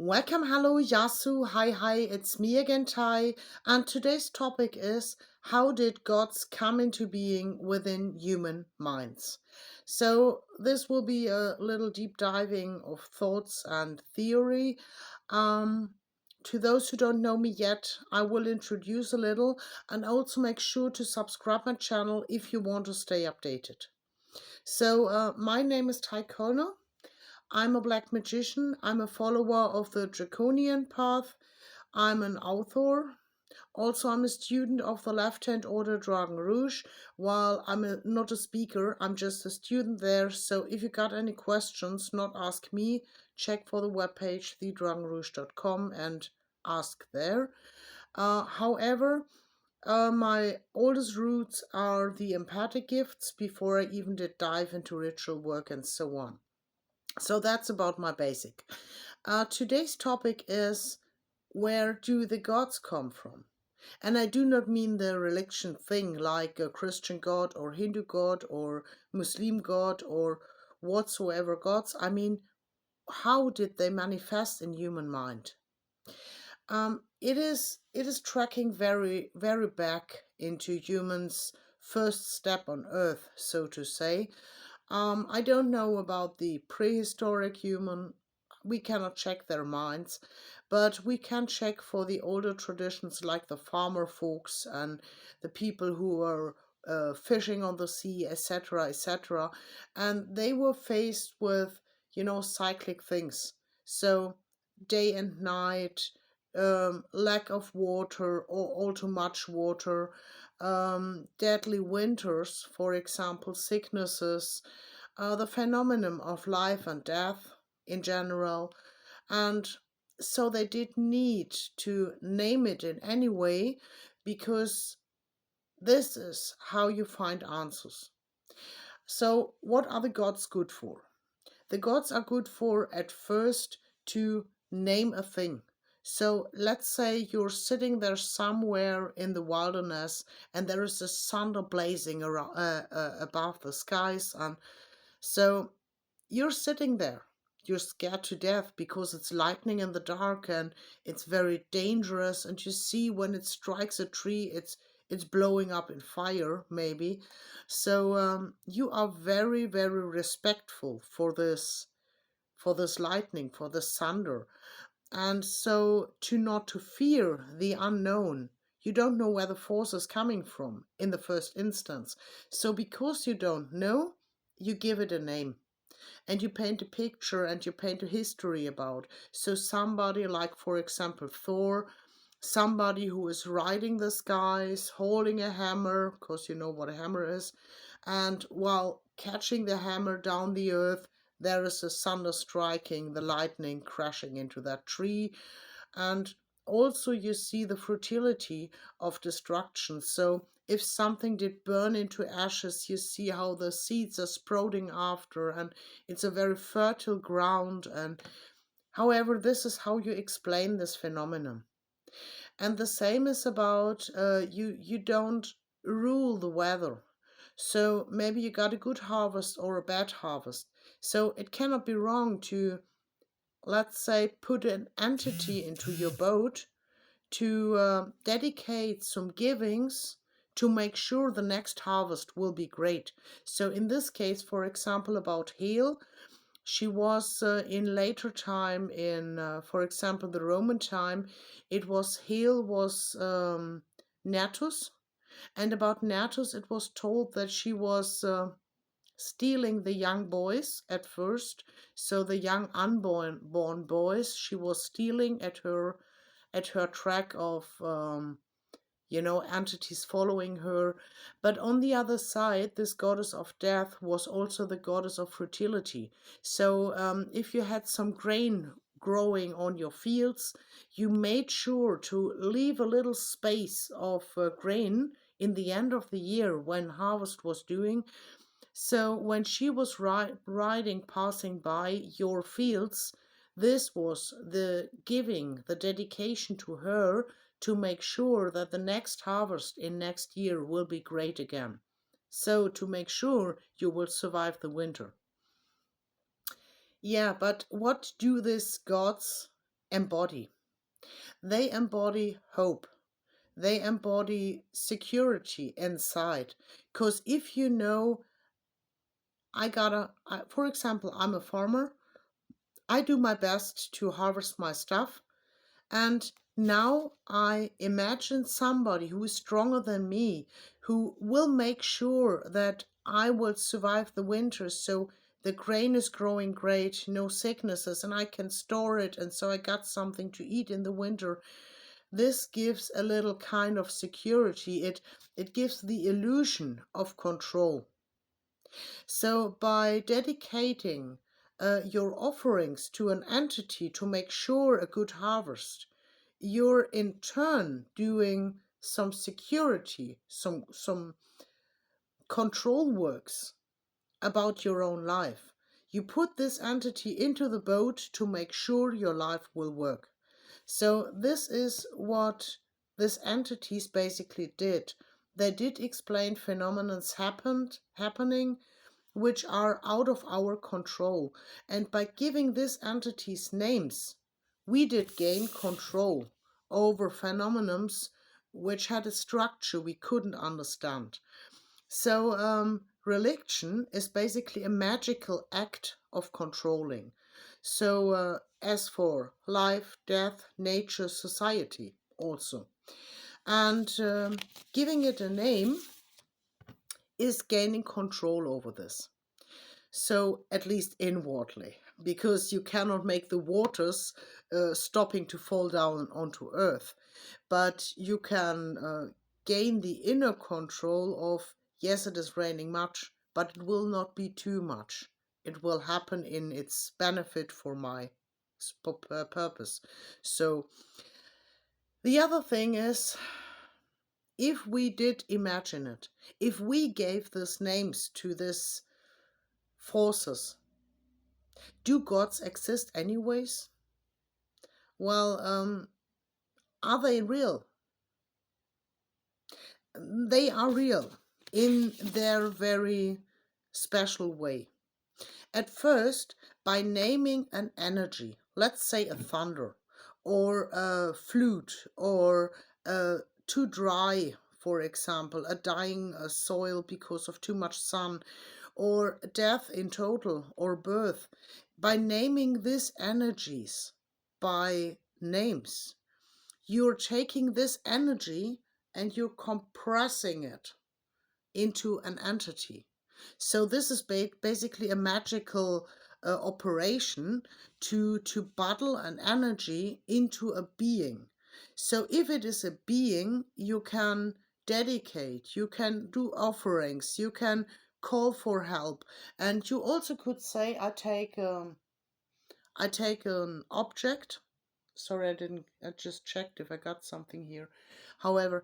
Welcome, hello, Yasu, hi, it's me again, Tai, and today's topic is how did gods come into being within human minds? So, this will be a little deep diving of thoughts and theory. To those who don't know me yet, I will introduce a little and also make sure to subscribe my channel if you want to stay updated. So, my name is Tai Kölner. I'm a black magician. I'm a follower of the draconian path. I'm an author. Also, I'm a student of the Left Hand Order Dragon Rouge. While not a speaker, I'm just a student there. So if you got any questions, not ask me, check for the webpage thedragonrouge.com and ask there. However, my oldest roots are the empathic gifts before I even did dive into ritual work and so on. So that's about my basic. Today's topic is, where do the gods come from? And I do not mean the religion thing like a Christian god or Hindu god or Muslim god or whatsoever gods. I mean, how did they manifest in human mind? It is tracking very back into humans' first step on Earth, so to say. I don't know about the prehistoric human. We cannot check their minds, but we can check for the older traditions like the farmer folks and the people who were fishing on the sea, etc., etc. And they were faced with, cyclic things. So day and night, lack of water or all too much water, deadly winters, for example, sicknesses, the phenomenon of life and death in general. And so they did need to name it in any way because this is how you find answers. So, what are the gods good for? The gods are good for, at first, to name a thing. So let's say you're sitting there somewhere in the wilderness and there is a thunder blazing around, above the skies. And so you're sitting there. You're scared to death because it's lightning in the dark and it's very dangerous. And you see when it strikes a tree, it's blowing up in fire, maybe. So you are very respectful for this lightning, for this thunder. And so to not to fear the unknown, you don't know where the force is coming from in the first instance. So because you don't know, you give it a name and you paint a picture and you paint a history about. So somebody like, for example, Thor, somebody who is riding the skies, holding a hammer, because you know what a hammer is, and while catching the hammer down the earth, there is a thunder striking, the lightning crashing into that tree. And also you see the fertility of destruction. So if something did burn into ashes, you see how the seeds are sprouting after, and it's a very fertile ground. And however, this is how you explain this phenomenon. And the same is about you don't rule the weather. So maybe you got a good harvest or a bad harvest. So it cannot be wrong to, let's say, put an entity into your boat to dedicate some givings to make sure the next harvest will be great. So in this case, for example, about hail, she was in later time in, for example, the Roman time, it was hail was Natus, and about Natus it was told that she was stealing the young boys at first. So the young unborn boys she was stealing at her track of entities following her. But on the other side, this goddess of death was also the goddess of fertility. So if you had some grain growing on your fields, you made sure to leave a little space of grain in the end of the year when harvest was doing. So when she was riding, passing by your fields, this was the giving, the dedication to her to make sure that the next harvest in next year will be great again. So to make sure you will survive the winter. Yeah, but what do these gods embody. They embody hope. They embody security inside. Because if you know, for example, I'm a farmer. I do my best to harvest my stuff. And now I imagine somebody who is stronger than me, who will make sure that I will survive the winter. So the grain is growing great, no sicknesses, and I can store it. And so I got something to eat in the winter. This gives a little kind of security. It gives the illusion of control. So by dedicating your offerings to an entity to make sure a good harvest, you're in turn doing some security, some control works about your own life. You put this entity into the boat to make sure your life will work. So this is what these entities basically did. They did explain phenomena happening which are out of our control. And by giving these entities names, we did gain control over phenomena which had a structure we couldn't understand. So religion is basically a magical act of controlling. So as for life, death, nature, society also. And giving it a name is gaining control over this. So at least inwardly, because you cannot make the waters stopping to fall down onto earth, but you can gain the inner control of, yes, it is raining much, but it will not be too much. It will happen in its benefit for my purpose. So the other thing is, if we did imagine it, if we gave these names to these forces, do gods exist anyways? Well, are they real? They are real in their very special way. At first, by naming an energy, let's say a thunder, or a flute, or too dry, for example, a dying soil because of too much sun, or death in total, or birth, by naming these energies by names, you're taking this energy and you're compressing it into an entity. So this is basically a magical operation to bottle an energy into a being. So if it is a being, you can dedicate, you can do offerings, you can call for help, and you also could say, I take an object. Sorry, I just checked if I got something here. However,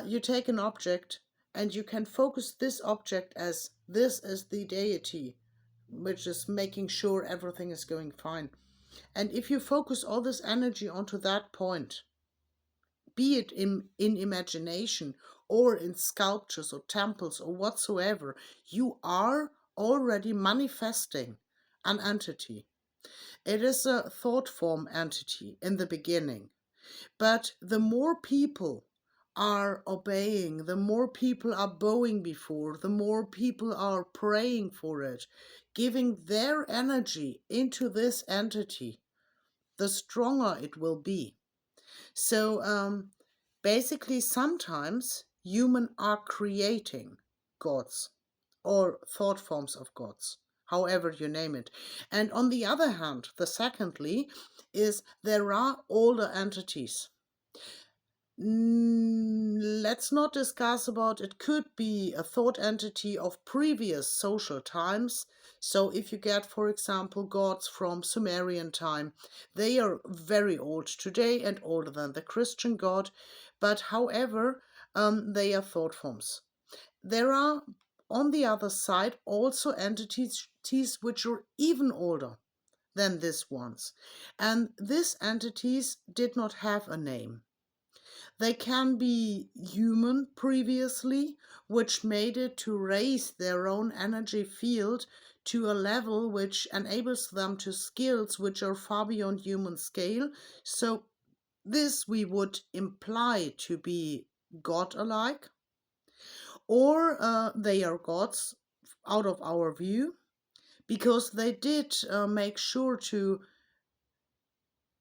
you take an object and you can focus this object as this is the deity, which is making sure everything is going fine. And if you focus all this energy onto that point, be it in imagination or in sculptures or temples or whatsoever, you are already manifesting an entity. It is a thought form entity in the beginning. But the more people are obeying, the more people are bowing before, the more people are praying for it, giving their energy into this entity, the stronger it will be. So basically, sometimes humans are creating gods or thought forms of gods, however you name it. And on the other hand, the secondly, is there are older entities. Let's not discuss about it. Could be a thought entity of previous social times. So if you get, for example, gods from Sumerian time, they are very old today and older than the Christian god, but however, they are thought forms. There are, on the other side, also entities which are even older than these ones. And these entities did not have a name. They can be human previously, which made it to raise their own energy field to a level which enables them to skills which are far beyond human scale. So this we would imply to be God-alike, or they are gods out of our view, because they did make sure to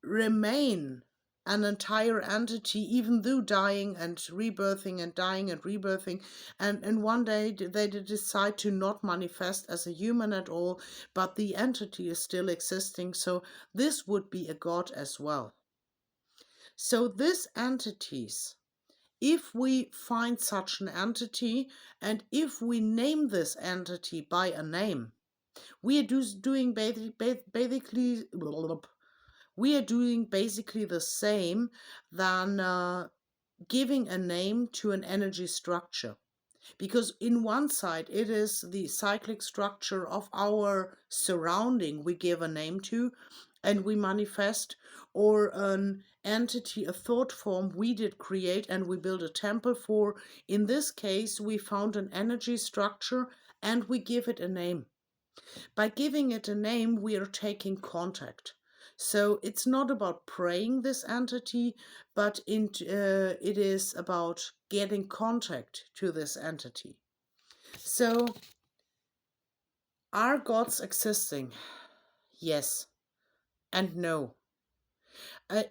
remain an entire entity, even though dying and rebirthing and dying and rebirthing. And one day they did decide to not manifest as a human at all, but the entity is still existing. So this would be a god as well. So these entities, if we find such an entity, and if we name this entity by a name, we are doing basically we are doing basically the same than giving a name to an energy structure. Because in one side, it is the cyclic structure of our surrounding we give a name to and we manifest, or an entity, a thought form we did create and we build a temple for. In this case, we found an energy structure and we give it a name. By giving it a name, we are taking contact. So it's not about praying this entity, but it is about getting contact to this entity. So, are gods existing? Yes and no.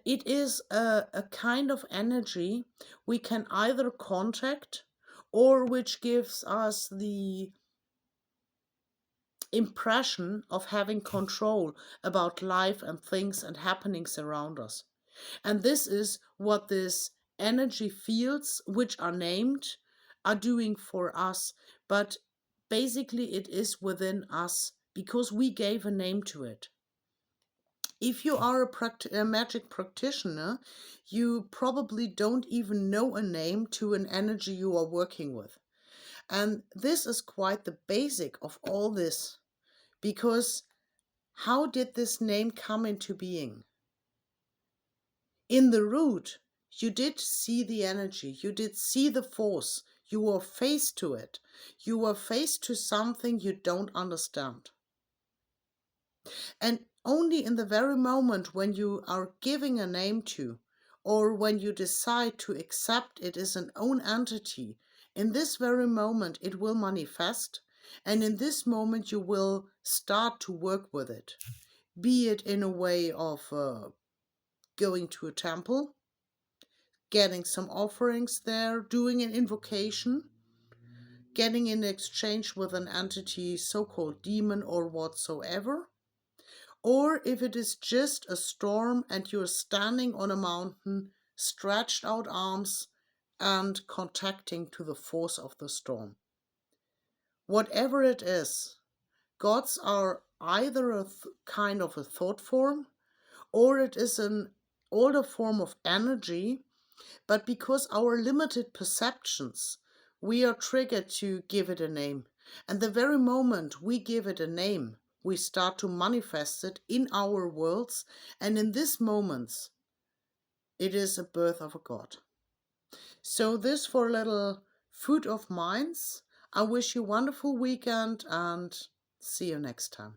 It is a kind of energy we can either contact, or which gives us the impression of having control about life and things and happenings around us. And this is what this energy fields, which are named, are doing for us. But basically it is within us because we gave a name to it. If you are a magic practitioner, you probably don't even know a name to an energy you are working with. And this is quite the basic of all this. Because how did this name come into being? In the root, you did see the energy, you did see the force, you were faced to it. You were faced to something you don't understand. And only in the very moment when you are giving a name to, or when you decide to accept it as an own entity, in this very moment it will manifest, and in this moment you will start to work with it. Be it in a way of going to a temple, getting some offerings there, doing an invocation, getting in exchange with an entity, so-called demon or whatsoever. Or if it is just a storm and you're standing on a mountain, stretched out arms and contacting to the force of the storm. Whatever it is, gods are either a kind of a thought form, or it is an older form of energy, but because our limited perceptions, we are triggered to give it a name. And the very moment we give it a name, we start to manifest it in our worlds, and in these moments, it is a birth of a god. So this for a little food of minds. I wish you a wonderful weekend and see you next time.